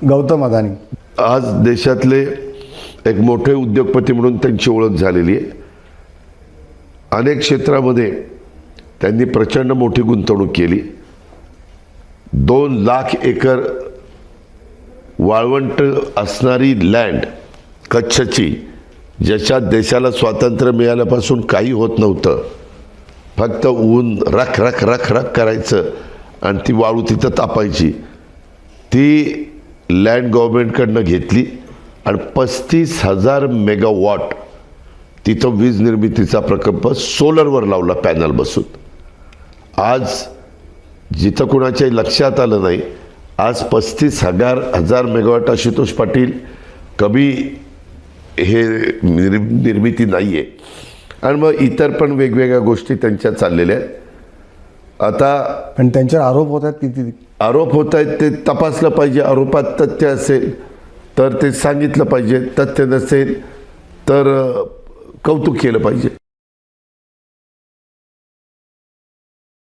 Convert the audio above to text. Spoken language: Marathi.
गौतम अदानी आज देशातले एक मोठे उद्योगपती म्हणून त्यांची ओळख झालेली आहे। अनेक क्षेत्रामध्ये त्यांनी प्रचंड मोठी गुंतवणूक केली। 2 लाख एकर वाळवंट असणारी लँड कच्छची, ज्याच्यात देशाला स्वातंत्र्य मिळाल्यापासून काही होत नव्हतं, फक्त ऊन रख रख रख रख करायचं आणि ती वाळू तिथं तापायची, ती लँड गव्हर्नमेंटकडनं घेतली आणि 35,000 मेगावॉट तिथं वीज निर्मितीचा प्रकल्प सोलरवर लावला पॅनल बसून। आज जिथं कुणाच्याही लक्षात आलं नाही, आज 35,000 मेगावॉट आशुतोष पाटील कमी हे निर्मिती नाही आहे। आणि मग इतर पण वेगवेगळ्या गोष्टी त्यांच्या चाललेल्या आहेत। आता पण त्यांच्यावर आरोप होत आहेत, किती आरोप होत आहेत ते तपासलं पाहिजे। आरोपात तथ्य असेल तर ते सांगितलं पाहिजे, तथ्य नसेल तर कौतुक केलं पाहिजे।